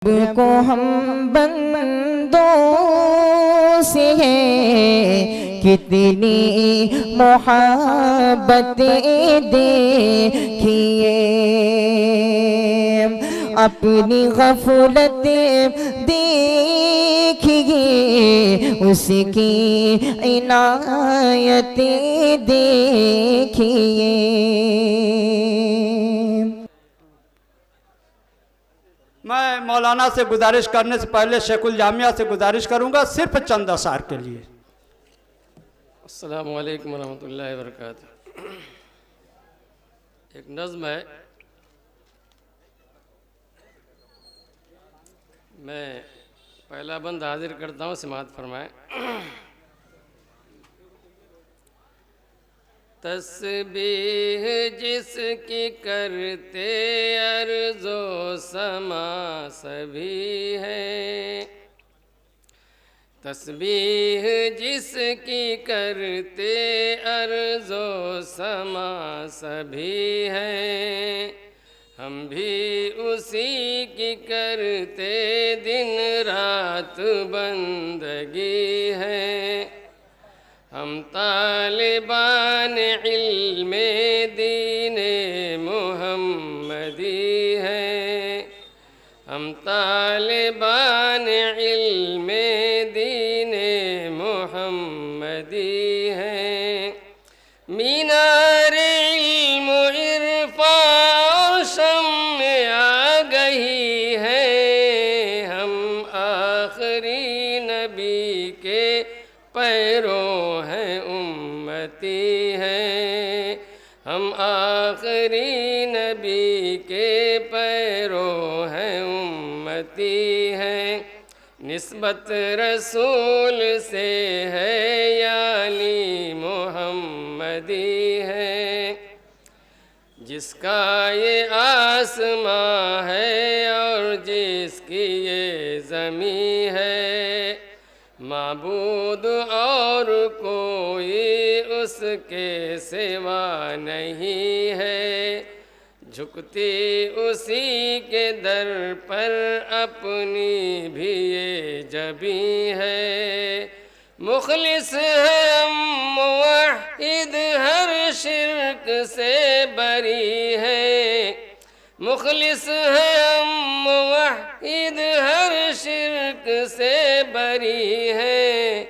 رب کو ہم بندوں سے ہے کتنی محبتیں دیکھیے، اپنی غفلت دیکھیے، اس کی عنایتیں دیکھیے۔ میں مولانا سے گزارش کرنے سے پہلے شیخ الجامعہ سے گزارش کروں گا صرف چند اشعار کے لیے۔ السلام علیکم ورحمۃ اللہ وبرکاتہ۔ ایک نظم ہے، میں پہلا بند حاضر کرتا ہوں، سماعت فرمائیں۔ تسبیح جس کی کرتے ارض و سما سبھی ہے، تسبیح جس کی کرتے ارض و سما سبھی ہے، ہم بھی اسی کی کرتے دن رات بندگی ہے۔ ہم طالبان علم دین محمدی ہیں، ہم طالبان علم دین محمدی ہیں۔ مینار علم و عرفان شمع آگہی ہے، ہم آخری نبی کے پیروں ہیں، امتی ہیں، ہم آخری نبی کے پیروں ہیں، امتی ہیں۔ نسبت رسول سے ہے یعنی محمدی ہے، جس کا یہ آسماں ہے اور جس کی یہ زمین ہے، معبود اور کوئی اس کے سوا نہیں ہے، جھکتی اسی کے در پر اپنی بھی یہ جبیں ہے۔ مخلص ہے ہم موحد ہر شرک سے بری ہے، مخلص ہے ہم موحد ہر شرک سے بری ہے،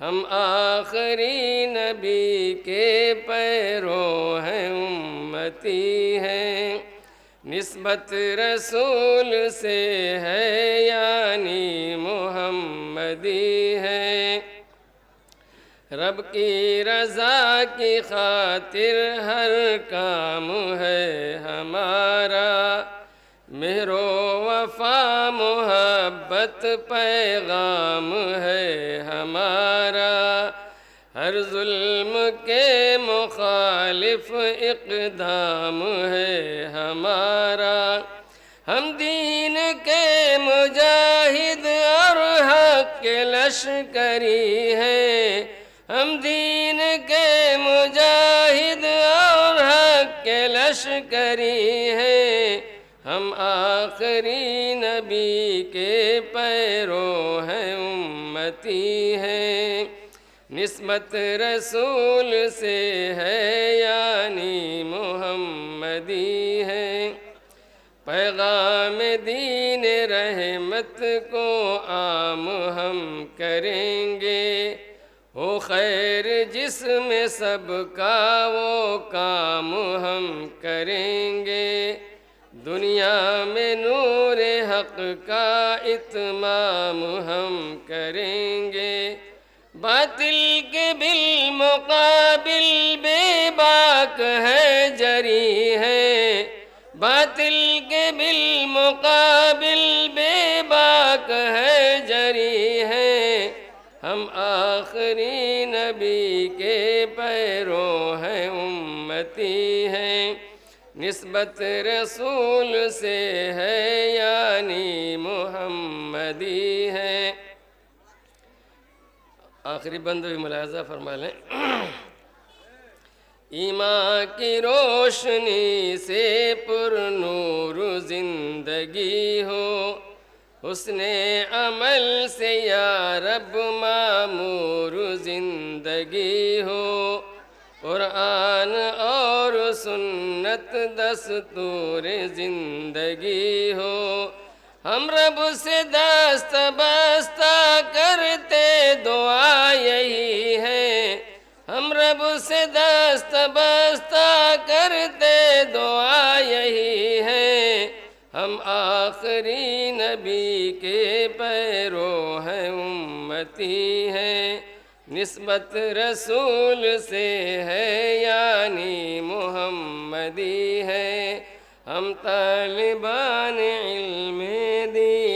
ہم آخری نبی کے پیروں ہیں، امتی ہیں۔ نسبت رسول سے ہے یعنی محمدی ہے، رب کی رضا کی خاطر ہر کام ہے ہمارا، مہر و وفا محبت پیغام ہے ہمارا، ہر ظلم کے مخالف اقدام ہے ہمارا، ہم دین کے مجاہد اور حق کے لشکری ہیں، ہم دین کے مجاہد اور حق کے لشکری ہیں، ہم آخری نبی کے پیروں ہیں، امتی ہیں۔ نسبت رسول سے ہے یعنی محمدی ہے، پیغام دین رحمت کو عام ہم کریں گے، ہو خیر جس میں سب کا وہ کام ہم کریں گے، دنیا میں نور حق کا اتمام ہم کریں گے، باطل کے بالمقابل بے باک ہے جری ہے، باطل کے بالمقابل بے باک ہے جری ہے، ہم آخری نبی کے پیروں ہیں، امتی ہیں۔ نسبت رسول سے ہے یعنی محمدی ہے۔ آخری بند بھی ملاحظہ فرما لیں۔ ایمان کی روشنی سے پر نور زندگی ہو، حسن عمل سے یا رب معمور زندگی ہو، قرآن اور سنت دستور زندگی ہو، ہم رب سے دست بستہ کرتے دعا یہی ہے، ہم رب سے دست بستہ کرتے دعا یہی ہے، ہم آخری نبی کے پیرو ہیں، امتی ہیں، نسبت رسول سے ہے یعنی محمدی ہے، ہم طالبان علم دین